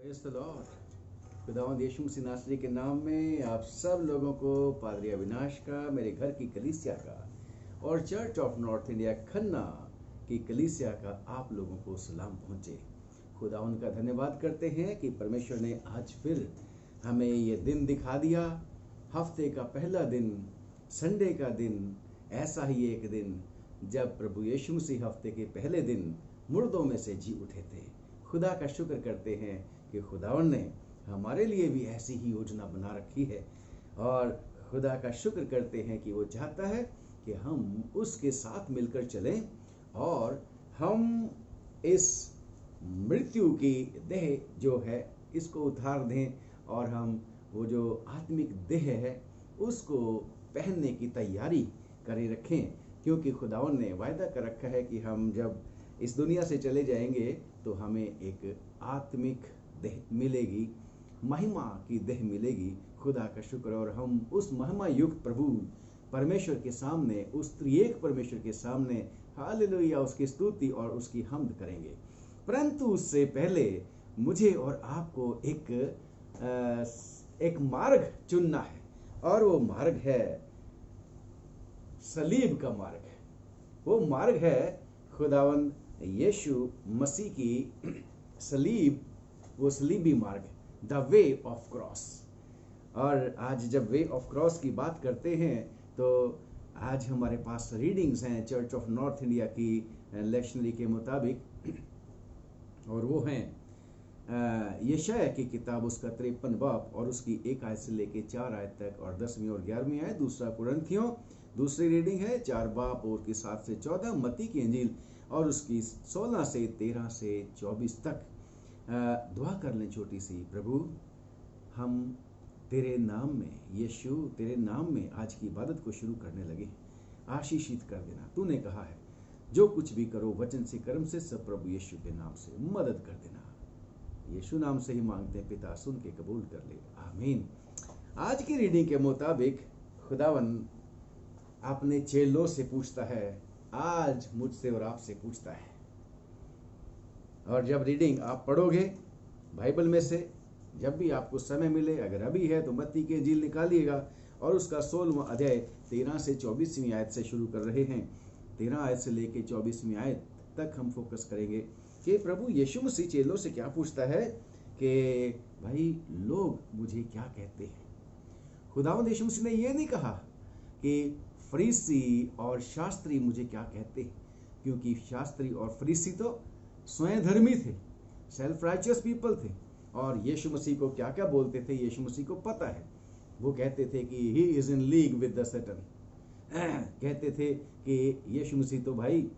Praise the Lord. खुदावंद यीशु मसीह नासरी के नाम में आप सब लोगों को पादरी अविनाश का, मेरे घर की कलीसिया का और church of north India Khanna की कलीसिया का आप लोगों को सलाम पहुंचे। खुदावंद का धन्यवाद करते हैं कि परमेश्वर ने आज फिर हमें ये दिन दिखा दिया। हफ्ते का पहला दिन, संडे का दिन, ऐसा ही एक दिन जब प्रभु यीशु मसीह हफ्ते के पहले दिन मुर्दों में से जी उठे थे। खुदा का शुक्र करते हैं कि खुदावंद ने हमारे लिए भी ऐसी ही योजना बना रखी है और खुदा का शुक्र करते हैं कि वो चाहता है कि हम उसके साथ मिलकर चलें और हम इस मृत्यु की देह जो है इसको उतार दें और हम वो जो आत्मिक देह है उसको पहनने की तैयारी करे रखें, क्योंकि खुदावंद ने वायदा कर रखा है कि हम जब इस दुनिया से चले जाएंगे तो हमें एक आत्मिक देह मिलेगी, महिमा की देह मिलेगी। खुदा का शुक्र। और हम उस महिमा युक्त प्रभु परमेश्वर के सामने, उस त्रिएक परमेश्वर के सामने हालेलुया उसकी स्तुति और उसकी हम्द करेंगे। परंतु उससे पहले मुझे और आपको एक मार्ग चुनना है और वो मार्ग है सलीब का मार्ग है। वो मार्ग है खुदावंद यीशु मसीह की सलीब, वो सलीबी मार्ग है, द वे ऑफ क्रॉस। और आज जब वे ऑफ क्रॉस की बात करते हैं तो आज हमारे पास रीडिंग्स हैं चर्च ऑफ नॉर्थ इंडिया की लेक्शनरी के मुताबिक, और वो हैं यशायाह की किताब उसका 53 बाब और उसकी 1 आयत से लेके 4 आयत तक और 10वीं और 11वीं आयत। दूसरा कुरिन्थियों दूसरी रीडिंग है 4 बाब और की 7 से 14, मत्ती की इंजील और उसकी 16 से 13 से 24 तक। दुआ कर लें छोटी सी। प्रभु, हम तेरे नाम में, यीशु तेरे नाम में आज की इबादत को शुरू करने लगे। आशीषित कर देना। तूने कहा है जो कुछ भी करो वचन से कर्म से सब प्रभु यीशु के नाम से मदद कर देना। यीशु नाम से ही मांगते हैं पिता, सुन के कबूल कर ले, आमीन। आज की रीडिंग के मुताबिक खुदावन अपने चेलों से पूछता है, आज मुझसे और आपसे पूछता है। और जब रीडिंग आप पढ़ोगे बाइबल में से, जब भी आपको समय मिले, अगर अभी है तो मत्ती की इंजील निकालिएगा और उसका 16वां अध्याय 13 से 24वीं आयत से शुरू कर रहे हैं। 13 आयत से लेके 24वीं आयत तक हम फोकस करेंगे कि प्रभु यीशु मसीह चेलों से क्या पूछता है कि भाई लोग मुझे क्या कहते हैं। खुदावंद यीशु मसीह ने ये नहीं कहा कि फरीसी और शास्त्री मुझे क्या कहते हैं, क्योंकि शास्त्री और फरीसी तो स्वयं धर्मी थे, सेल्फ राइचियस पीपल थे। और यीशु मसीह को क्या क्या बोलते थे, यीशु मसीह को पता है। वो कहते थे कि he is in league with the Satan. कहते थे कि यीशु मसीह तो भाई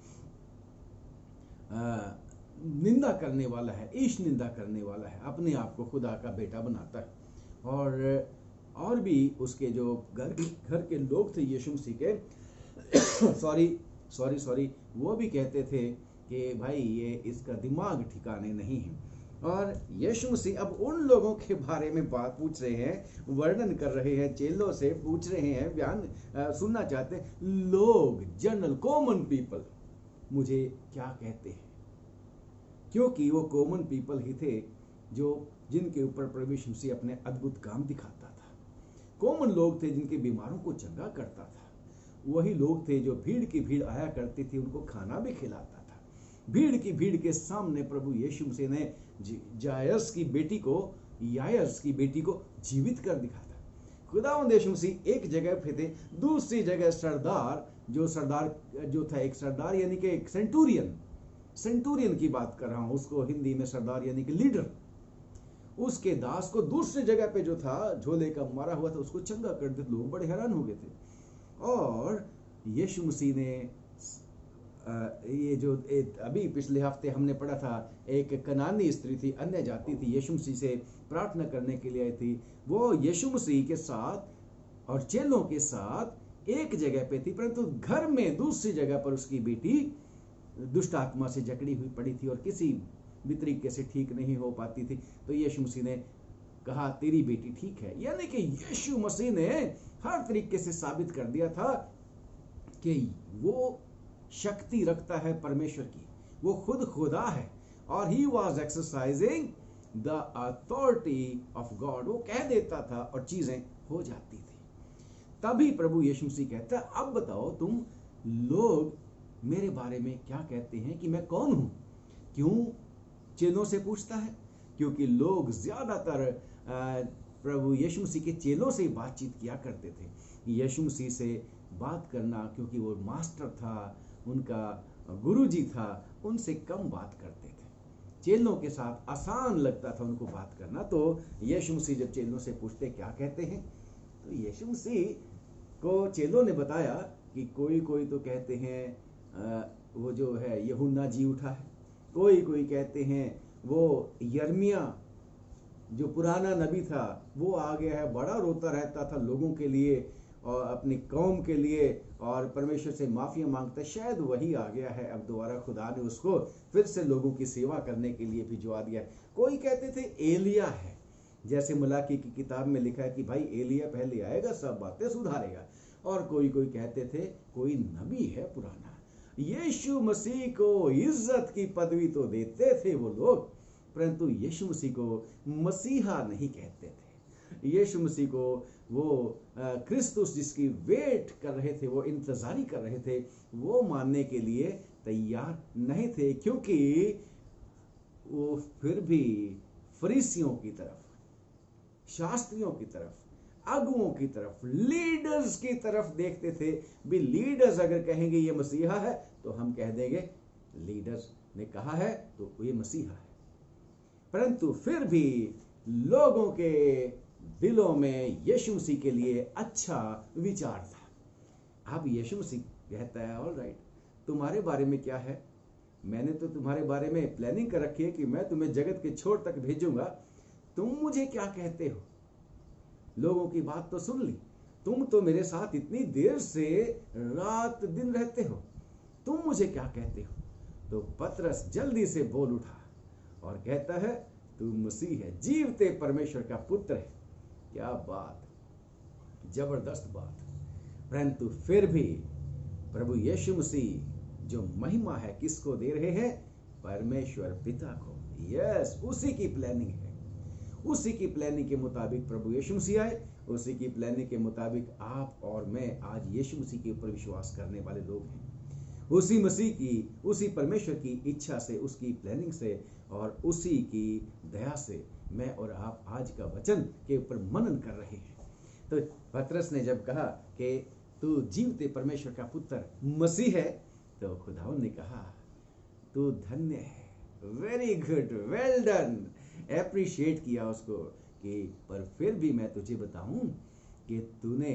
निंदा करने वाला है, ईश निंदा करने वाला है, अपने आप को खुदा का बेटा बनाता है। और भी उसके जो घर के लोग थे यीशु मसीह के सॉरी वो भी कहते थे कि भाई ये इसका दिमाग ठिकाने नहीं है। और यीशु मसीह अब उन लोगों के बारे में बात पूछ रहे हैं, वर्णन कर रहे हैं, चेलों से पूछ रहे हैं, बयान सुनना चाहते हैं। लोग, जनरल कॉमन पीपल मुझे क्या कहते हैं, क्योंकि वो कॉमन पीपल ही थे जिनके ऊपर प्रभु यीशु मसीह अपने अद्भुत काम दिखाता था। कॉमन लोग थे जिनके बीमारों को चंगा करता था। वही लोग थे जो भीड़ की भीड़ आया करती थी, उनको खाना भी खिलाता था। भीड़ की भीड़ के सामने प्रभु यीशु मसीह ने यायरस की बेटी को जीवित कर दिखाता। खुदावंद यीशु मसीह एक जगह पे थे, दूसरी जगह सरदार जो था, एक सरदार यानी कि एक सेंटूरियन की बात कर रहा हूं, उसको हिंदी में सरदार यानी कि लीडर, उसके दास को दूसरी जगह पे जो था झोले का मारा हुआ था उसको चंगा कर दिया। लोग बड़े हैरान हो गए थे। और यीशु मसीह ने ये जो अभी पिछले हफ्ते हमने पढ़ा था, एक कनानी स्त्री थी, अन्य जाति थी, यीशु मसीह से प्रार्थना करने के लिए आई थी। वो यीशु मसीह के साथ और चेलों के साथ एक जगह पे थी, परंतु घर में दूसरी जगह पर उसकी बेटी दुष्ट आत्मा से जकड़ी हुई पड़ी थी और किसी भी तरीके से ठीक नहीं हो पाती थी। तो यीशु मसीह ने कहा तेरी बेटी ठीक है। यानी कि यीशु मसीह ने हर तरीके से साबित कर दिया था कि वो शक्ति रखता है परमेश्वर की, वो खुद खुदा है। और he was exercising the authority of God, वो कह देता था और चीजें हो जाती थी। तभी प्रभु यीशु मसीह कहता है, अब बताओ तुम लोग मेरे बारे में क्या कहते हैं कि मैं कौन हूं। क्यों चेलों से पूछता है? क्योंकि लोग ज्यादातर प्रभु यीशु मसीह के चेलों से बातचीत किया करते थे। यीशु मसीह से बात करना, क्योंकि वो मास्टर था, उनका गुरुजी था, उनसे कम बात करते थे। चेलों के साथ आसान लगता था उनको बात करना। तो यीशु मसीह जब चेलों से पूछते क्या कहते हैं, तो यीशु मसीह को चेलों ने बताया कि कोई कोई तो कहते हैं वो जो है यूहन्ना जी उठा है, कोई कोई कहते हैं वो यिर्मयाह जो पुराना नबी था वो आ गया है, बड़ा रोता रहता था लोगों के लिए और अपनी कौम के लिए और परमेश्वर से माफिया मांगता, शायद वही आ गया है। अब दोबारा खुदा ने उसको फिर से लोगों की सेवा करने के लिए भिजवा दिया। कोई कहते थे एलिया है, जैसे मलाकी की किताब में लिखा है कि भाई एलिया पहले आएगा, सब बातें सुधारेगा। और कोई कोई कहते थे कोई नबी है पुराना। यीशु मसीह को इज्जत की पदवी तो देते थे वो लोग, परंतु यीशु मसीह को मसीहा नहीं कहते थे। यीशु मसीह को वो क्रिस्तुस जिसकी वेट कर रहे थे, वो इंतजारी कर रहे थे, वो मानने के लिए तैयार नहीं थे, क्योंकि वो फिर भी फरीसियों की तरफ, शास्त्रियों की तरफ, अगुओं की तरफ, लीडर्स की तरफ देखते थे। भी लीडर्स अगर कहेंगे ये मसीहा है तो हम कह देंगे लीडर्स ने कहा है तो ये मसीहा है। परंतु फिर भी लोगों के दिलों में यीशु मसीह के लिए अच्छा विचार था। अब यीशु मसीह कहता है ऑल राइट, तुम्हारे बारे में क्या है? मैंने तो तुम्हारे बारे में प्लानिंग कर रखी है कि मैं तुम्हें जगत के छोर तक भेजूंगा, तुम मुझे क्या कहते हो? लोगों की बात तो सुन ली, तुम तो मेरे साथ इतनी देर से रात दिन रहते हो, तुम मुझे क्या कहते हो? तो पतरस जल्दी से बोल उठा और कहता है तू मसीह है, जीवते परमेश्वर का पुत्र है। क्या बात, जबरदस्त बात। परंतु फिर भी प्रभु यीशु मसीह जो महिमा है किसको दे रहे हैं? परमेश्वर पिता को। यस, उसी की प्लानिंग है, उसी की प्लानिंग के मुताबिक प्रभु यीशु मसीह आए, उसी की प्लानिंग के मुताबिक आप और मैं आज यीशु मसीह के ऊपर विश्वास करने वाले लोग हैं। उसी मसीह की, उसी परमेश्वर की इच्छा से, उसकी प्लानिंग से और उसी की दया से मैं और आप आज का वचन के ऊपर मनन कर रहे हैं। तो पतरस ने जब कहा कि तू जीवते परमेश्वर का पुत्र मसीह है, तो खुदावंद ने कहा तू धन्य है, very good, well done, appreciate किया उसको कि पर फिर भी मैं तुझे बताऊं कि तूने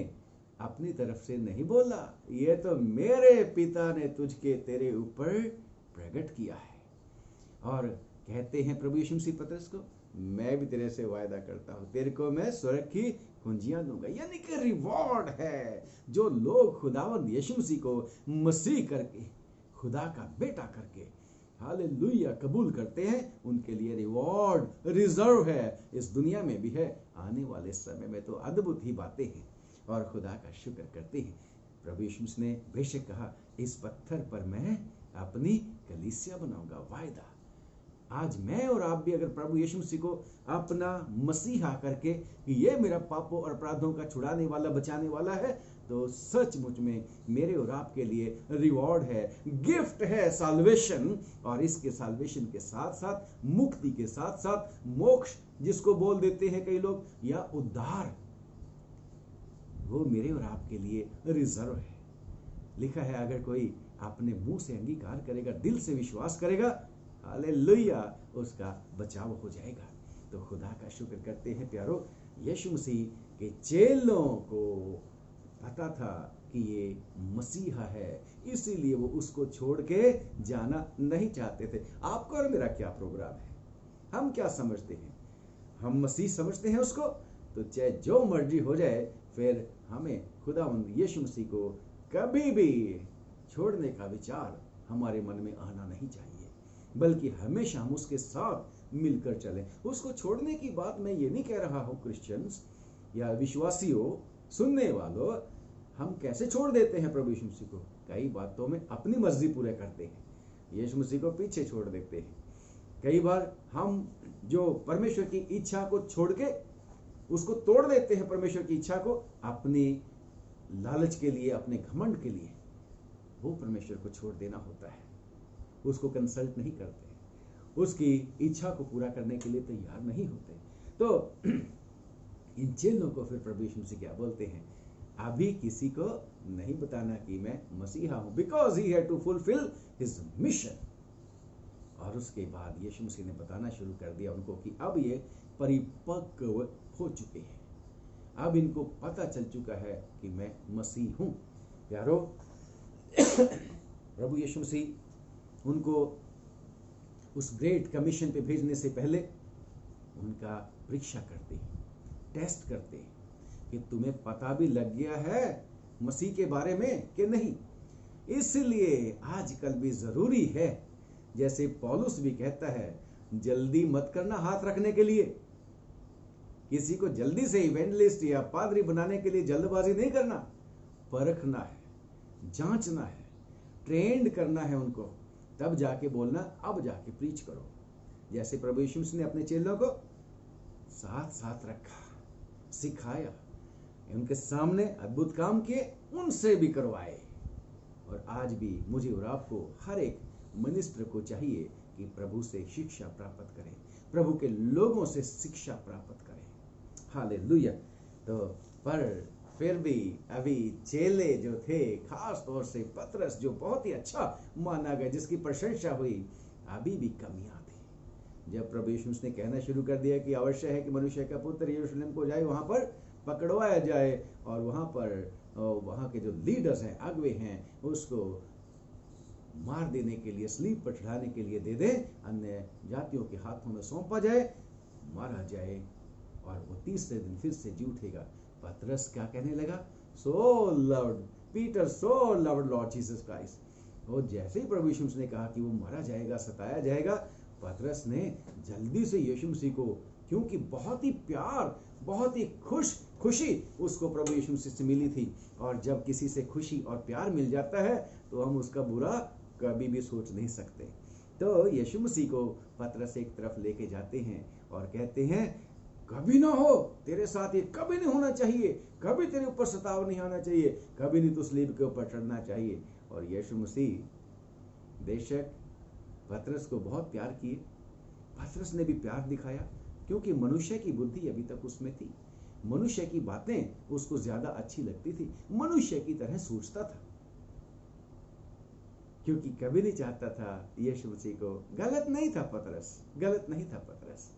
अपनी तरफ से नहीं बोला, ये तो मेरे पिता ने तुझके तेरे ऊपर प्रकट किया है। और कहते हैं प्रभु यीशु मसीह पतरस को, मैं भी तेरे से वायदा करता हूं, तेरे को मैं स्वर्ग की कुंजियां दूंगा। यानी कि रिवॉर्ड है। जो लोग खुदावंद यीशु मसीह को मसीह करके, खुदा का बेटा करके हालेलुया कबूल करते हैं, उनके लिए रिवॉर्ड रिजर्व है, इस दुनिया में भी है, आने वाले समय में तो अद्भुत ही बातें हैं और खुदा का शुक्र करते हैं। प्रभु यीशु मसीह ने बेशक कहा इस पत्थर पर मैं अपनी कलीसिया बनाऊंगा, वायदा। आज मैं और आप भी अगर प्रभु यीशु मसीह को अपना मसीहा करके ये मेरा पापों और अपराधों का छुड़ाने वाला, बचाने वाला है, तो सचमुच में मेरे और आपके लिए रिवॉर्ड है, गिफ्ट है साल्वेशन। और इसके साल्वेशन के साथ साथ, मुक्ति के साथ साथ मोक्ष जिसको बोल देते हैं कई लोग, या उद्धार, वो मेरे और आपके लिए रिजर्व है। लिखा है अगर कोई अपने मुंह से अंगीकार करेगा, दिल से विश्वास करेगा, हालेलुया, उसका बचाव हो जाएगा। तो खुदा का शुक्र करते हैं प्यारो, यीशु मसीह के चेलों को पता था कि ये मसीहा है, इसीलिए वो उसको छोड़ के जाना नहीं चाहते थे। आपका और मेरा क्या प्रोग्राम है? हम क्या समझते हैं? हम मसीह समझते हैं उसको, तो चाहे जो मर्जी हो जाए, फिर हमें खुदावंद यीशु मसीह को कभी भी छोड़ने का विचार हमारे मन में आना नहीं चाहिए, बल्कि हमेशा हम उसके साथ मिलकर चलें। उसको छोड़ने की बात मैं ये नहीं कह रहा हूँ क्रिश्चियंस या विश्वासियों, सुनने वालों, हम कैसे छोड़ देते हैं प्रभु यीशु मसीह को? कई बातों में अपनी मर्जी पूरे करते हैं, यीशु मसीह को पीछे छोड़ देते हैं। कई बार हम जो परमेश्वर की इच्छा को छोड़ के उसको तोड़ देते हैं, परमेश्वर की इच्छा को अपनी लालच के लिए, अपने घमंड के लिए। वो परमेश्वर को छोड़ देना होता है, उसको कंसल्ट नहीं करते, उसकी इच्छा को पूरा करने के लिए तैयार नहीं होते। तो इन चेलों को फिर प्रभु यीशु मसीह क्या बोलते हैं, अभी किसी को नहीं बताना कि मैं मसीहा हूं, because he had to fulfil his mission. और उसके बाद यीशु मसीह ने बताना शुरू कर दिया उनको कि अब ये परिपक्व हो चुके हैं, अब इनको पता चल चुका है कि मैं मसीह हूं। प्यारो, प्रभु यीशु मसीह उनको उस ग्रेट कमीशन पे भेजने से पहले उनका परीक्षा करते हैं, टेस्ट करते हैं कि तुम्हें पता भी लग गया है मसीह के बारे में कि नहीं। इसलिए आजकल भी जरूरी है, जैसे पौलुस भी कहता है, जल्दी मत करना हाथ रखने के लिए। किसी को जल्दी से इवेंजलिस्ट या पादरी बनाने के लिए जल्दबाजी नहीं करना, परखना है, जांचना है, ट्रेंड करना है उनको, तब जाके बोलना, अब जाके प्रीच करो। जैसे प्रभु यीशु मसीह ने अपने चेलों को साथ साथ रखा, सिखाया, उनके सामने अद्भुत काम किए, उनसे भी करवाए। और आज भी मुझे और आपको, हर एक मिनिस्टर को चाहिए कि प्रभु से शिक्षा प्राप्त करें, प्रभु के लोगों से शिक्षा प्राप्त करें। हालेलुया। तो पर फिर भी अभी चेले जो थे, खास तौर से पतरस जो बहुत ही अच्छा माना गया, जिसकी प्रशंसा हुई, अभी भी कमियां थी। जब प्रभु यीशु ने कहना शुरू कर दिया कि अवश्य है कि मनुष्य का पुत्र यरूशलेम को जाए, वहां पर पकड़वाया जाए और वहां के जो लीडर्स हैं, अगुवे हैं, उसको मार देने के लिए, स्लीप पर चढ़ाने के लिए दे दे, अन्य जातियों के हाथों में सौंपा जाए, मारा जाए और वो तीसरे दिन फिर से जी उठेगा। पतरस क्या कहने लगा, सो लव्ड पीटर, सो लव्ड लॉर्ड जीसस क्राइस्ट। और जैसे ही प्रभु यीशु मसीह ने कहा कि वो मारा जाएगा, सताया जाएगा, पतरस ने जल्दी से यीशु मसीह को, क्योंकि बहुत ही प्यार, बहुत ही खुशी उसको प्रभु यीशु मसीह से मिली थी। और जब किसी से खुशी और प्यार मिल जाता है तो हम उसका बुरा कभी भी सोच नहीं सकते। तो यीशु मसीह को पतरस एक तरफ लेके जाते हैं और कहते हैं, कभी ना हो तेरे साथ, ये कभी नहीं होना चाहिए, कभी तेरे ऊपर सताव नहीं आना चाहिए, कभी नहीं तो स्लीब के ऊपर चढ़ना चाहिए। और यीशु मसीह बेशक पतरस को बहुत प्यार किए, पतरस ने भी प्यार दिखाया, क्योंकि मनुष्य की बुद्धि अभी तक उसमें थी, मनुष्य की बातें उसको ज्यादा अच्छी लगती थी, मनुष्य की तरह सोचता था, क्योंकि कभी नहीं चाहता था यीशु मसीह को। गलत नहीं था पतरस, गलत नहीं था पतरस,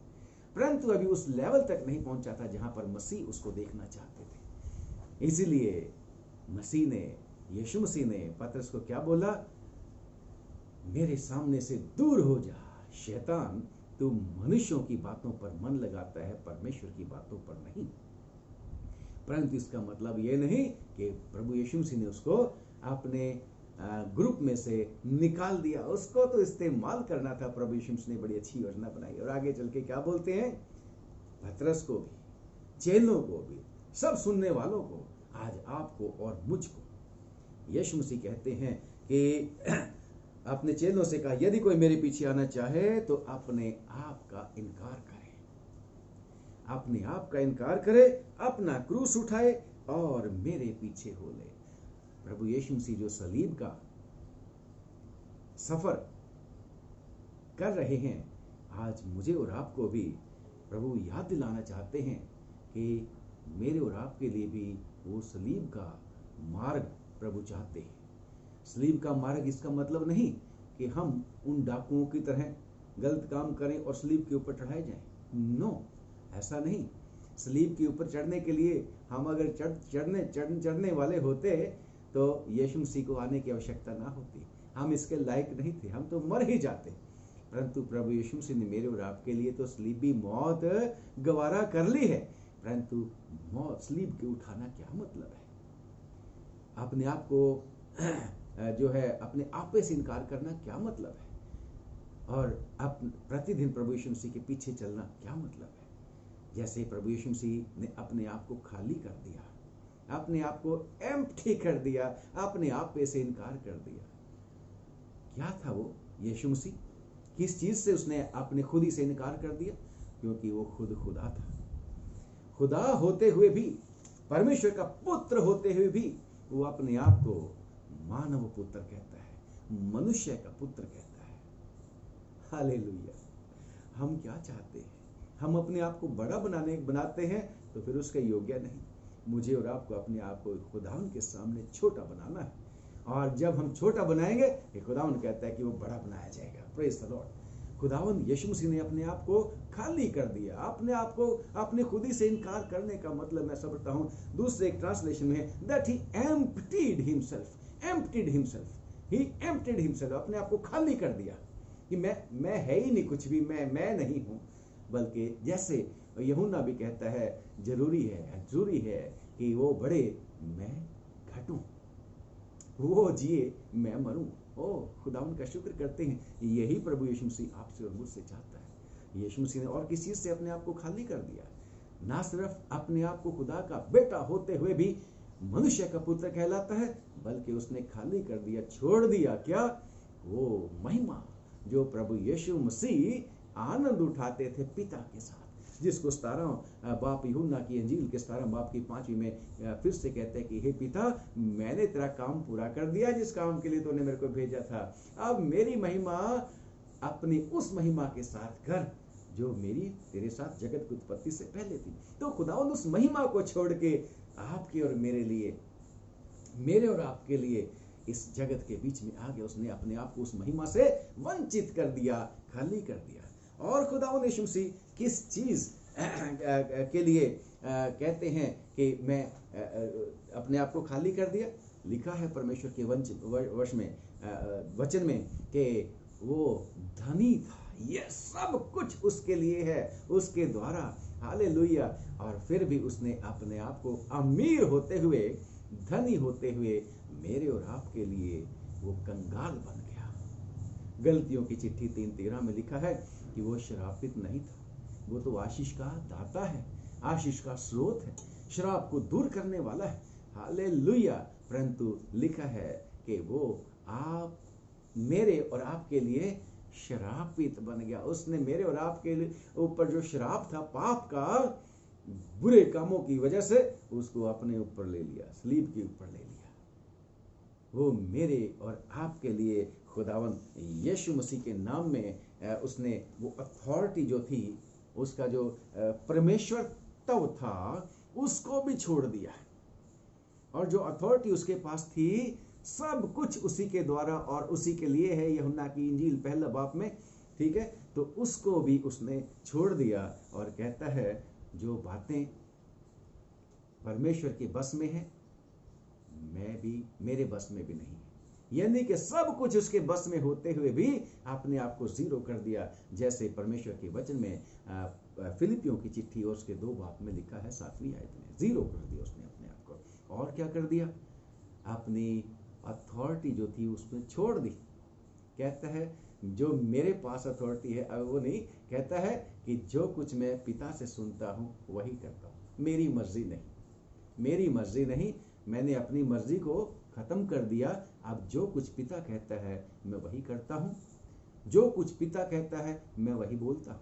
परंतु अभी उस लेवल तक नहीं पहुंचा था जहां पर मसीह उसको देखना चाहते थे। इसीलिए यीशु मसीह ने पतरस को क्या बोला, मेरे सामने से दूर हो जा शैतान, तू मनुष्यों की बातों पर मन लगाता है, परमेश्वर की बातों पर नहीं। परंतु इसका मतलब यह नहीं कि प्रभु यीशु मसीह ने उसको अपने ग्रुप में से निकाल दिया, उसको तो इस्तेमाल करना था। प्रभु यीशु मसीह ने बड़ी अच्छी योजना बनाई। और आगे चल के क्या बोलते हैं, पतरस को भी, चेलों को भी, सब सुनने वालों को, आज आपको और मुझको यीशु मसीह कहते हैं कि अपने चेलों से कहा, यदि कोई मेरे पीछे आना चाहे तो अपने आप का इनकार करे, अपने आप का इनकार करे, अपना क्रूस उठाए और मेरे पीछे हो ले। प्रभु यीशु मसीह जो सलीब का सफर कर रहे हैं, आज मुझे और आपको भी प्रभु याद दिलाना चाहते हैं कि मेरे और आपके लिए भी वो सलीब का मार्ग प्रभु चाहते हैं। सलीब का मार्ग इसका मतलब नहीं कि हम उन डाकुओं की तरह गलत काम करें और सलीब के ऊपर चढ़ाए जाएं। नो, ऐसा नहीं। सलीब के ऊपर चढ़ने के लिए हम अगर चढ़ने वाले होते तो यीशु मसीह को आने की आवश्यकता ना होती, हम इसके लायक नहीं थे, हम तो मर ही जाते। परंतु प्रभु यीशु मसीह ने मेरे और आपके लिए तो सलीबी मौत गवारा कर ली है। परंतु मौत, सलीब के उठाना क्या मतलब है, अपने आप को जो है अपने आपे से इनकार करना क्या मतलब है, और प्रतिदिन प्रभु यीशु मसीह के पीछे चलना क्या मतलब है। जैसे प्रभु यीशु मसीह ने अपने आप को खाली कर दिया, अपने आप को एम्प्टी कर दिया, अपने आप पे से इनकार कर दिया। क्या था वो यीशु मसीह, किस चीज से उसने अपने खुद ही से इनकार कर दिया? क्योंकि वो खुद खुदा था। खुदा होते हुए भी, परमेश्वर का पुत्र होते हुए भी वो अपने आप को मानव पुत्र कहता है, मनुष्य का पुत्र कहता है। हालेलुया। हम क्या चाहते हैं? हम अपने आप को बड़ा बनाते हैं तो फिर उसका योग्य नहीं। मुझे और आपको अपने आप को खुदावन के सामने छोटा बनाना है, और जब हम छोटा बनाएंगे खुदावन कहता है कि वो बड़ा बनाया जाएगा। Praise the Lord. खुदावन यीशु मसीह ने अपने आप को खाली कर दिया। अपने आप को अपने खुद ही से इनकार करने का मतलब मैं समझता हूं दूसरे एक ट्रांसलेशन में है दैट ही एम्प्टीड हिमसेल्फ। अपने आप को खाली कर दिया कि मैं है ही नहीं कुछ भी, मैं नहीं हूं, बल्कि जैसे यूहन्ना भी कहता है जरूरी है कि वो बढ़े मैं घटूं, वो जिए मैं मरूं। खुदावन का शुक्र करते हैं, यही प्रभु यीशु मसीह आपसे और मुझसे चाहता है। यीशु मसीह ने और किस चीज से अपने आप को खाली कर दिया? ना सिर्फ अपने आप को खुदा का बेटा होते हुए भी मनुष्य का पुत्र कहलाता है, बल्कि उसने खाली कर दिया, छोड़ दिया क्या? वो महिमा जो प्रभु यीशु मसीह आनंद उठाते थे पिता के साथ, जिसको 17 बाप यूहन्ना की अंजील के 17 बाप की 5वीं में फिर से कहते हैं कि हे पिता, मैंने तेरा काम पूरा कर दिया जिस काम के लिए तूने मेरे को भेजा था। अब मेरी महिमा अपनी उस महिमा के साथ कर जो मेरी तेरे साथ जगत की उत्पत्ति से पहले थी। तो खुदावंद उस महिमा को छोड़ के आपके और मेरे लिए, मेरे और आपके लिए इस जगत के बीच में आ गया। उसने अपने आप को उस महिमा से वंचित कर दिया, खाली कर दिया। और खुदावंद यीशु मसीह किस चीज के लिए कहते हैं कि मैं अपने आप को खाली कर दिया? लिखा है परमेश्वर के वचन में कि वो धनी था, ये सब कुछ उसके लिए है, उसके द्वारा। हालेलुया। और फिर भी उसने अपने आप को अमीर होते हुए, धनी होते हुए मेरे और आपके लिए वो कंगाल बन गया। गलतियों की चिट्ठी 3:13 में लिखा है कि वो शराबित नहीं था, वो तो आशीष का दाता है, आशीष का स्रोत है, शराब को दूर करने वाला है। हालेलुया। परंतु लिखा है कि वो आप मेरे और आपके लिए शराबित बन गया। उसने मेरे और आपके लिए ऊपर जो शराब था पाप का, बुरे कामों की वजह से उसको अपने ऊपर ले लिया, सलीब के ऊपर ले लिया। वो मेरे और आपके लिए खुदावन यीशु मसीह के नाम में उसने वो अथॉरिटी जो थी, उसका जो परमेश्वर तव था, उसको भी छोड़ दिया। और जो अथॉरिटी उसके पास थी, सब कुछ उसी के द्वारा और उसी के लिए है। यूहन्ना की इंजील 1 बाप में, ठीक है, तो उसको भी उसने छोड़ दिया। और कहता है जो बातें परमेश्वर के बस में है, मैं भी, मेरे बस में भी नहीं। यानी कि सब कुछ उसके बस में होते हुए भी अपने आप को जीरो कर दिया। जैसे परमेश्वर के वचन में फिलिपियों की चिट्ठी और उसके 2 बाप में लिखा है 7वीं आयत में, जीरो कर दिया उसने अपने आप को। और क्या कर दिया? अपनी अथॉरिटी जो थी उसमें छोड़ दी। कहता है जो मेरे पास अथॉरिटी है, अब वो नहीं, कहता है कि जो कुछ मैं पिता से सुनता हूँ वही करता हूँ, मेरी मर्जी नहीं, मैंने अपनी मर्जी को खत्म कर दिया। अब जो कुछ पिता कहता है मैं वही करता हूं, जो कुछ पिता कहता है मैं वही बोलता हूं।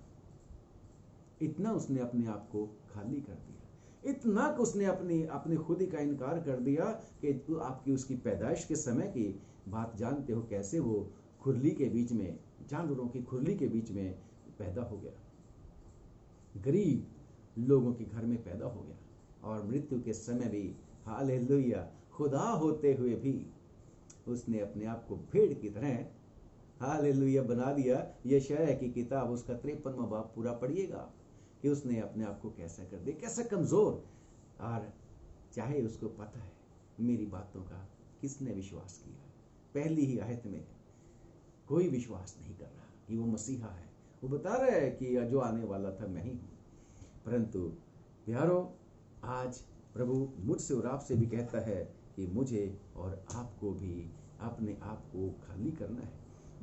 इतना उसने अपने आप को खाली कर दिया, इतना कि उसने अपनी खुद ही का इनकार कर दिया कि आपकी उसकी पैदाइश के समय की बात जानते हो, कैसे वो खुरली के बीच में, जानवरों की खुरली के बीच में पैदा हो गया, गरीब लोगों के घर में पैदा हो गया। और मृत्यु के समय भी, हालेलुया, खुदा होते हुए भी उसने अपने आप को भेड़ की तरह, हालेलुया, बना दिया। यशायाह की किताब उसका 53वां बाब पूरा पढ़िएगा कि उसने अपने आप को कैसा कर दिया, कैसा कमजोर। और चाहे उसको पता है मेरी बातों का किसने विश्वास किया, पहली ही आयत में कोई विश्वास नहीं कर रहा कि वो मसीहा है। वो बता रहा है कि जो आने वाला था मैं ही हूं। परंतु प्यारो, आज प्रभु मुझसे और आपसे भी कहता है कि मुझे और आपको भी अपने आप को खाली करना है।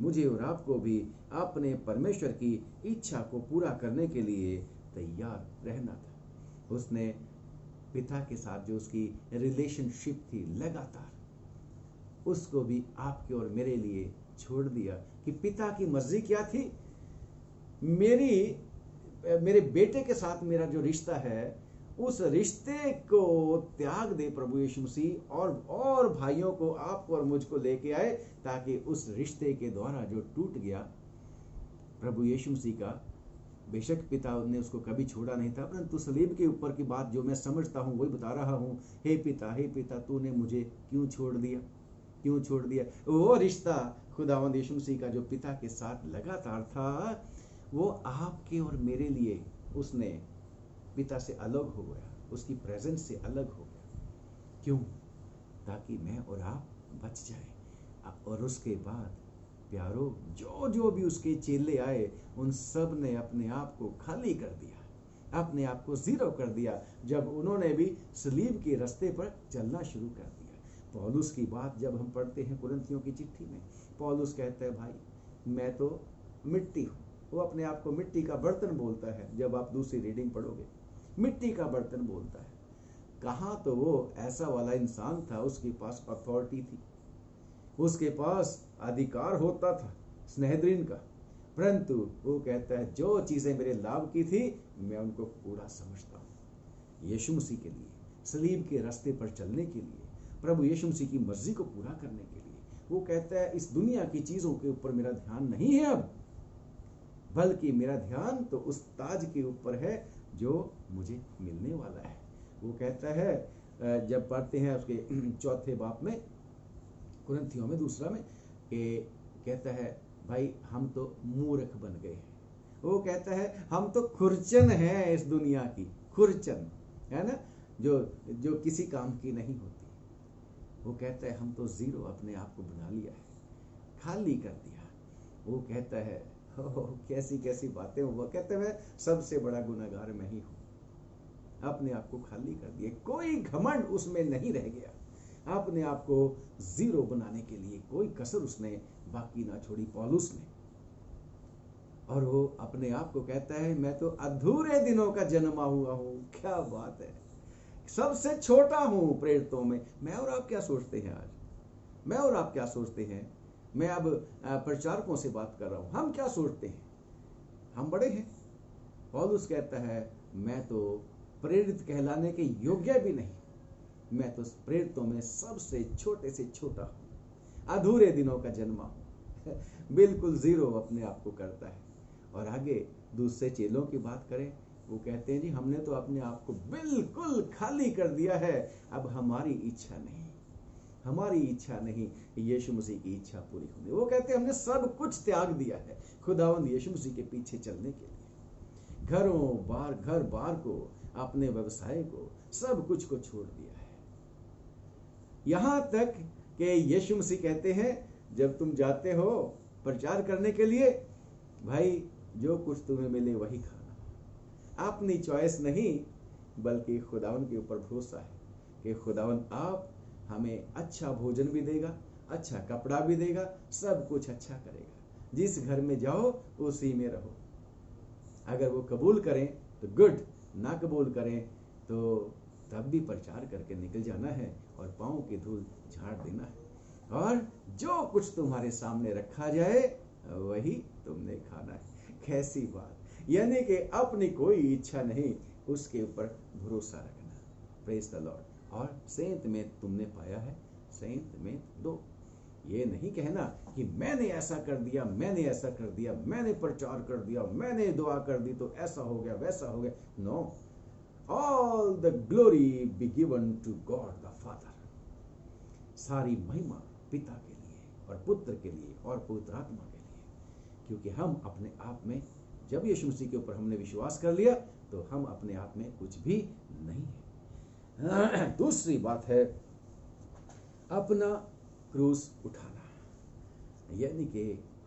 मुझे और आपको भी अपने परमेश्वर की इच्छा को पूरा करने के लिए तैयार रहना था। उसने पिता के साथ जो उसकी रिलेशनशिप थी लगातार, उसको भी आपके और मेरे लिए छोड़ दिया कि पिता की मर्जी क्या थी, मेरे बेटे के साथ मेरा जो रिश्ता है, उस रिश्ते को त्याग दे प्रभु यीशु मसीह, और भाइयों को, आपको और मुझको लेके आए, ताकि उस रिश्ते के द्वारा जो टूट गया प्रभु यीशु मसीह का, बेशक पिता ने उसको कभी छोड़ा नहीं था, परंतु सलीब के ऊपर की बात जो मैं समझता हूँ वही बता रहा हूँ। हे पिता तूने मुझे क्यों छोड़ दिया, क्यों छोड़ दिया? वो रिश्ता खुदावंद यीशु मसीह का जो पिता के साथ लगातार था, वो आपके और मेरे लिए उसने पिता से अलग हो गया, उसकी प्रेजेंस से अलग हो गया। क्यों? ताकि मैं और आप बच जाए। और उसके बाद प्यारो, जो जो भी उसके चेले आए, उन सब ने अपने आप को खाली कर दिया, अपने आप को जीरो कर दिया, जब उन्होंने भी सलीब के रास्ते पर चलना शुरू कर दिया। पौलुस की बात जब हम पढ़ते हैं कुरिन्थियों की चिट्ठी में, पौलुस कहता है, भाई मैं तो मिट्टी हूँ। वो अपने आप को मिट्टी का बर्तन बोलता है। जब आप दूसरी रीडिंग पढ़ोगे, मिट्टी का बर्तन बोलता है। कहाँ तो वो ऐसा वाला इंसान था, उसके पास अथॉरिटी थी, उसके पास अधिकार होता था स्नेहद्रीन का, परंतु वो कहता है जो चीजें मेरे लाभ की थी मैं उनको पूरा समझता हूँ। यीशु मसीह के लिए, सलीब के रास्ते पर चलने के लिए, प्रभु यीशु मसीह की मर्जी को पूरा करने के लिए, वो कहता है इस दुनिया की चीजों के ऊपर मेरा ध्यान नहीं है अब, बल्कि मेरा ध्यान तो उस ताज के ऊपर है जो मुझे मिलने वाला है। वो कहता है, जब पढ़ते हैं उसके 4 बाब में, कुरिन्थियों में 2 में, कि कहता है भाई हम तो मूर्ख बन गए हैं। वो कहता है हम तो खुरचन हैं इस दुनिया की, खुरचन है ना, जो किसी काम की नहीं होती। वो कहता है हम तो जीरो अपने आप को बना लिया है, खाली कर दिया। वो कहता है कैसी कैसी बातें। वो कहते हैं सबसे बड़ा गुनहगार मैं ही हूं, अपने आप को खाली कर दिया, कोई घमंड उसमें नहीं रह गया, अपने आप को जीरो बनाने के लिए कोई कसर उसने बाकी ना छोड़ी पौलुस ने। और वो अपने आप को कहता है मैं तो अधूरे दिनों का जन्मा हुआ हूं। क्या बात है, सबसे छोटा हूं प्रेरितों में। मैं और आप क्या सोचते हैं आज? मैं और आप क्या सोचते हैं? मैं अब प्रचारकों से बात कर रहा हूं, हम क्या सोचते हैं? हम बड़े हैं। पौलुस कहता है मैं तो प्रेरित कहलाने के योग्य भी नहीं, मैं तो प्रेरितों में सबसे छोटे से छोटा हूं, अधूरे दिनों का जन्मा हूं। बिल्कुल जीरो अपने आप को करता है। और आगे दूसरे चेलों की बात करें, वो कहते हैं जी हमने तो अपने आप को बिल्कुल खाली कर दिया है, अब हमारी इच्छा नहीं, हमारी इच्छा नहीं, यीशु मसीह की इच्छा पूरी होनी। वो कहते हैं हमने सब कुछ त्याग दिया है खुदावंद यीशु मसीह के पीछे चलने के लिए। घरों बार, घर बार को, अपने व्यवसाय को, सब कुछ को छोड़ दिया है। यहां तक कि यीशु मसीह कहते हैं जब तुम जाते हो प्रचार करने के लिए, भाई जो कुछ तुम्हें मिले वही खाना। अपनी चॉइस नहीं, बल्कि खुदावन के ऊपर भरोसा है कि खुदावन आप हमें अच्छा भोजन भी देगा, अच्छा कपड़ा भी देगा, सब कुछ अच्छा करेगा। जिस घर में जाओ उसी में रहो। अगर वो कबूल करें तो गुड, ना कबूल करें तो तब भी प्रचार करके निकल जाना है और पांव की धूल झाड़ देना है। और जो कुछ तुम्हारे सामने रखा जाए वही तुमने खाना है। कैसी बात, यानी कि अपनी कोई इच्छा नहीं, उसके ऊपर भरोसा रखना। Praise the Lord. और सेंत में तुमने पाया है, सेंत में दो। ये नहीं कहना कि मैंने ऐसा कर दिया, मैंने ऐसा कर दिया, मैंने प्रचार कर दिया, मैंने दुआ कर दी तो ऐसा हो गया, वैसा हो गया। No, all the glory be given to God the Father. सारी महिमा पिता के लिए और पुत्र के लिए और पवित्र आत्मा के लिए, क्योंकि हम अपने आप में, जब यीशु मसीह के ऊपर हमने विश्वास कर लिया तो हम अपने आप में कुछ भी नहीं है। दूसरी बात है अपना क्रूस उठाना, यानी कि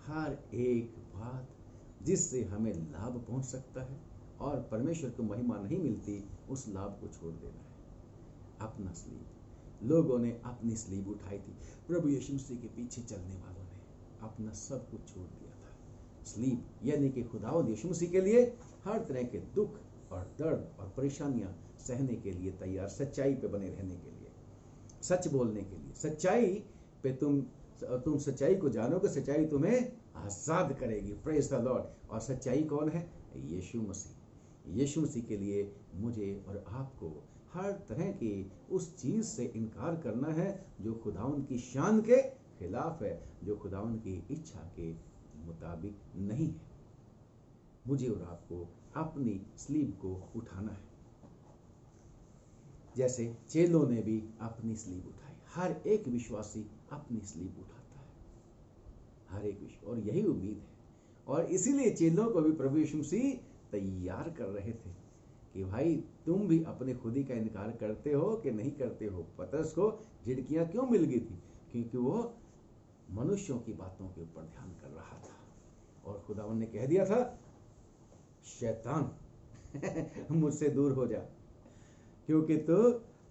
हर एक बात जिससे हमें लाभ पहुंच सकता है और परमेश्वर को महिमा नहीं मिलती, उस लाभ को छोड़ देना है। अपना स्लीब, लोगों ने अपनी स्लीब उठाई थी। प्रभु यीशु मसीह के पीछे चलने वालों ने अपना सब कुछ छोड़ दिया था। स्लीब यानी कि खुदावंद यीशु मसीह के लिए हर तरह के दुख और दर्द और परेशानियां सहने के लिए तैयार, सच्चाई पे बने रहने के लिए, सच बोलने के लिए। सच्चाई पे तुम तुम सच्चाई को जानोगे, सच्चाई तुम्हें आजाद करेगी। Praise the Lord. और सच्चाई कौन है? यीशु मसीह। यीशु मसीह के लिए मुझे और आपको हर तरह की उस चीज से इनकार करना है जो खुदावंद की शान के खिलाफ है, जो खुदावंद की इच्छा के मुताबिक नहीं है। मुझे और आपको अपनी स्लीब को उठाना है, जैसे चेलों ने भी अपनी स्लीब उठाई। हर एक विश्वासी अपनी स्लीब उठाता है, हर एक विश्वासी, और यही उम्मीद है। और इसीलिए चेलों को भी प्रभु यीशु मसीह तैयार कर रहे थे कि भाई तुम भी अपने खुदी का इनकार करते हो कि नहीं करते हो। पतरस को झिड़कियां क्यों मिल गई थी? क्योंकि वो मनुष्यों की बातों के ऊपर ध्यान कर रहा था। और खुदावन ने कह दिया था, शैतान मुझसे दूर हो जा, क्योंकि तू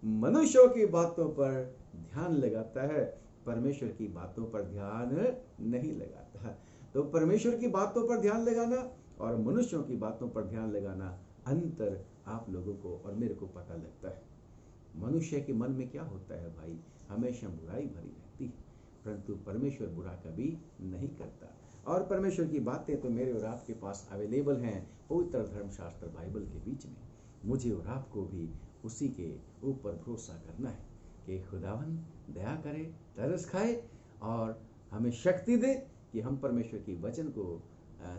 मनुष्यों की बातों पर ध्यान लगाता है, परमेश्वर की बातों पर ध्यान नहीं लगाता। तो परमेश्वर की बातों पर ध्यान लगाना और मनुष्यों की बातों पर ध्यान लगाना, अंतर आप लोगों को और मेरे को पता लगता है। मनुष्य के मन में क्या होता है भाई? हमेशा बुराई भरी रहती है, परंतु परमेश्वर बुरा कभी नहीं करता। और परमेश्वर की बातें तो मेरे और आपके पास अवेलेबल हैं पवित्र धर्मशास्त्र बाइबल के बीच में। मुझे और आपको भी उसी के ऊपर भरोसा करना है कि खुदावन दया करे, तरस खाए और हमें शक्ति दे कि हम परमेश्वर की वचन को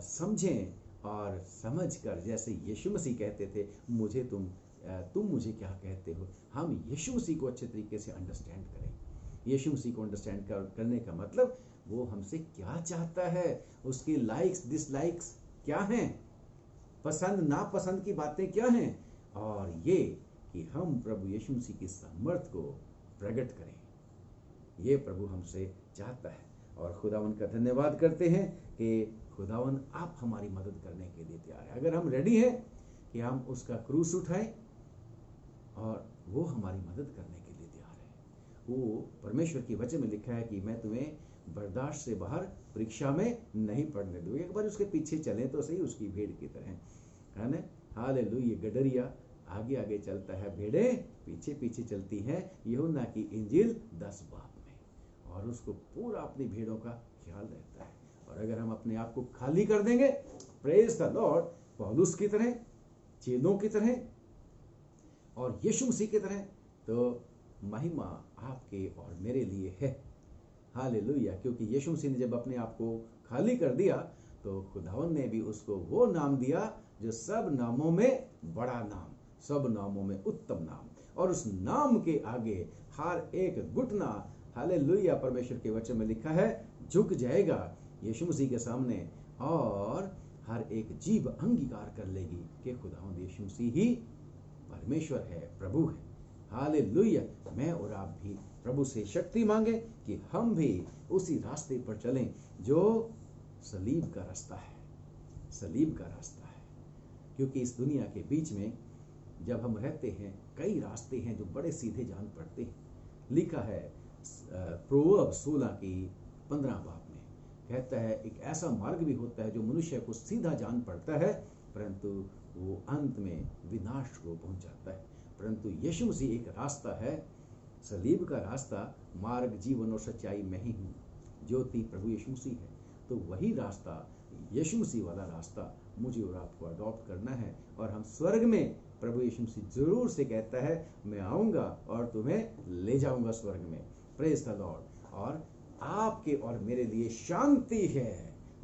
समझें और समझकर, जैसे यीशु मसीह कहते थे, मुझे तुम मुझे क्या कहते हो, हम यीशु मसीह को अच्छे तरीके से अंडरस्टैंड करें। यीशु मसीह को अंडरस्टैंड करने का मतलब वो हमसे क्या चाहता है, उसकी लाइक्स डिसलाइक्स क्या हैं, पसंद नापसंद की बातें क्या हैं, और ये कि हम प्रभु यीशु मसीह की सामर्थ को प्रकट करें। ये प्रभु हमसे चाहता है। और खुदावन का धन्यवाद करते हैं कि खुदावन आप हमारी मदद करने के लिए तैयार है। अगर हम रेडी हैं कि हम उसका क्रूस उठाएं, और वो हमारी मदद करने के लिए तैयार है। वो परमेश्वर की वचन में लिखा है कि मैं तुम्हें बर्दाश्त से बाहर परीक्षा में नहीं पड़ने दूंगा। एक बार उसके पीछे चलें तो सही, उसकी भेड़ की तरह, है ना। हालेलुया। गडरिया आगे आगे चलता है, भेड़ें पीछे पीछे चलती हैं। यूहन्ना की इंजील 10 बाब में, और उसको पूरा अपनी भेड़ों का ख्याल रहता है। और अगर हम अपने आप को खाली कर देंगे, प्रेज द लॉर्ड, पौलुस की तरह, चेलों की तरह और यीशु मसीह की तरह, तो महिमा आपके और मेरे लिए है। हालेलुया। क्योंकि यीशु मसीह ने जब अपने आप को खाली कर दिया, तो खुदावन ने भी उसको वो नाम दिया जो सब नामों में बड़ा नाम, सब नामों में उत्तम नाम। और उस नाम के आगे हर एक घुटना, हालेलुया, परमेश्वर के वचन में लिखा है, झुक जाएगा यीशु मसीह के सामने, और हर एक जीभ अंगीकार कर लेगी कि खुदावंद यीशु मसीह ही परमेश्वर है, प्रभु है। हालेलुया। मैं और आप भी प्रभु से शक्ति मांगे कि हम भी उसी रास्ते पर चलें जो सलीब का रास्ता है, सलीब का रास्ता है। क्योंकि इस दुनिया के बीच में जब हम रहते हैं, कई रास्ते हैं जो बड़े सीधे जान पड़ते हैं। लिखा है प्रोवर्ब 16 की 15 बाब में, कहता है एक ऐसा मार्ग भी होता है जो मनुष्य को सीधा जान पड़ता है, परंतु वो अंत में विनाश को पहुंच जाता है। परंतु यीशु मसीह एक रास्ता है, सलीब का रास्ता, मार्ग जीवन और सच्चाई में ही हूँ, ज्योति प्रभु यीशु मसीह है। तो वही रास्ता, यीशु मसीह वाला रास्ता मुझे और आपको अडॉप्ट करना है। और हम स्वर्ग में, प्रभु यीशु मसीह जरूर से कहता है, मैं आऊंगा और तुम्हें ले जाऊंगा स्वर्ग में। Praise the Lord. और आपके और मेरे लिए शांति है।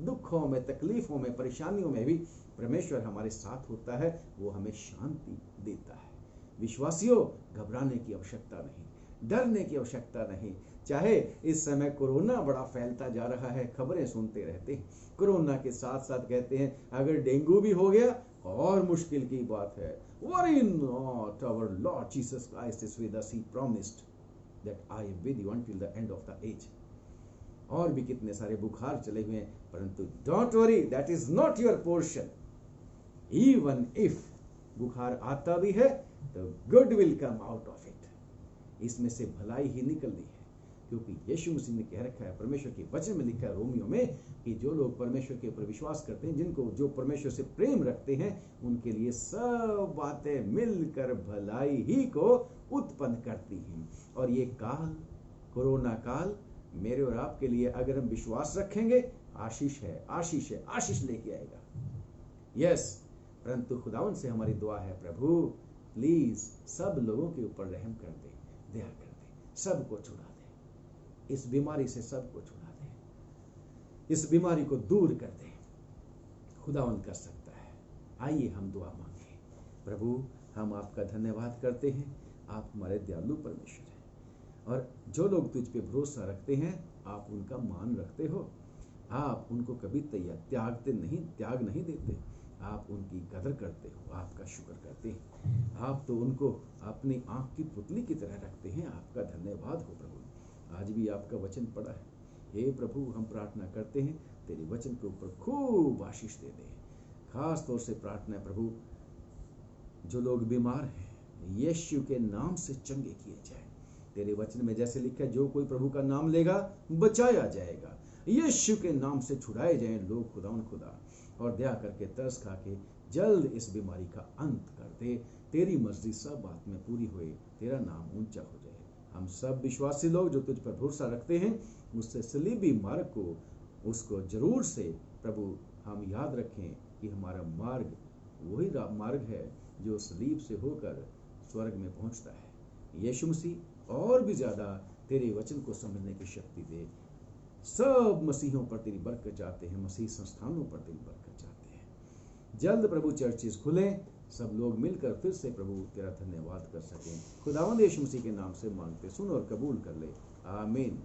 दुखों में, तकलीफों में, परेशानियों में भी परमेश्वर हमारे साथ होता है, वो हमें शांति देता है। विश्वासियों, घबराने की आवश्यकता नहीं, डरने की आवश्यकता नहीं। चाहे इस समय कोरोना बड़ा फैलता जा रहा है, खबरें सुनते रहते हैं, कोरोना के साथ साथ कहते हैं अगर डेंगू भी हो गया और मुश्किल की बात है। Worry not, our Lord Jesus Christ is with us. He promised that I am with you until the end of the age. और भी कितने सारे बुखार चले हुए हैं, परंतु don't worry, that is not your portion. Even if बुखार आता भी है तो good will come out of it. इसमें से भलाई ही निकलनी है, क्योंकि यीशु मसीह ने कह रखा है, परमेश्वर के वचन में लिखा है रोमियो में, कि जो लोग परमेश्वर के ऊपर विश्वास करते हैं, जिनको जो परमेश्वर से प्रेम रखते हैं, उनके लिए सब बातें मिलकर भलाई ही को उत्पन्न करती हैं। और ये काल, कोरोना काल, मेरे और आपके लिए अगर हम विश्वास रखेंगे, आशीष है, आशीष है, आशीष लेके आएगा। यस, परंतु खुदावन से हमारी दुआ है, प्रभु प्लीज सब लोगों के ऊपर रहम कर दे, दया कर दे, सबको छुड़ा दे, इस बीमारी से सबको छुड़ा दे, इस बीमारी को दूर कर दे। खुदावन कर सकता है। आइए हम दुआ मांगे। प्रभु हम आपका धन्यवाद करते हैं, आप हमारे दयालु परमेश्वर हैं, और जो लोग तुझ पे भरोसा रखते हैं आप उनका मान रखते हो, आप उनको कभी त्याग नहीं देते, आप उनकी कदर करते हो, आपका शुक्र करते हैं। आप तो उनको अपनी आंख की पुतली की तरह रखते हैं, आपका धन्यवाद हो प्रभु। आज भी आपका वचन पड़ा है, हे प्रभु हम प्रार्थना करते हैं तेरे वचन के ऊपर खूब आशीष दे दे। खास तौर से प्रार्थना है प्रभु, जो लोग बीमार हैं यीशु के नाम से चंगे किए जाए। तेरे वचन में जैसे लिखा है, जो कोई प्रभु का नाम लेगा बचाया जाएगा। यीशु के नाम से छुड़ाए जाएं लोग खुदा, और दया करके तरस खा के जल्द इस बीमारी का अंत कर दे। तेरी मर्जी सब बात में पूरी हुए, तेरा नाम ऊंचा हो जाए। हम सब विश्वासी लोग जो तुझ पर भरोसा रखते हैं, उससे सलीबी मार्ग को, उसको जरूर से प्रभु हम याद रखें कि हमारा मार्ग वही मार्ग है जो सलीब से होकर स्वर्ग में पहुंचता है। यीशु मसीह और भी ज्यादा तेरे वचन को समझने की शक्ति दे। सब मसीहों पर तेरी बरकत चाहते हैं, मसीह संस्थानों पर तेरी बरकत चाहते हैं। जल्द प्रभु चर्चेस खुलें, सब लोग मिलकर फिर से प्रभु तेरा धन्यवाद कर सकें। खुदावंद यीशु मसीह के नाम से मांगते, सुन और कबूल कर ले, आमीन।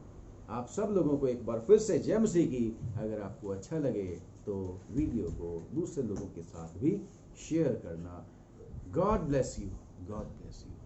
आप सब लोगों को एक बार फिर से जय मसीह की। अगर आपको अच्छा लगे तो वीडियो को दूसरे लोगों के साथ भी शेयर करना। God bless you, God bless you.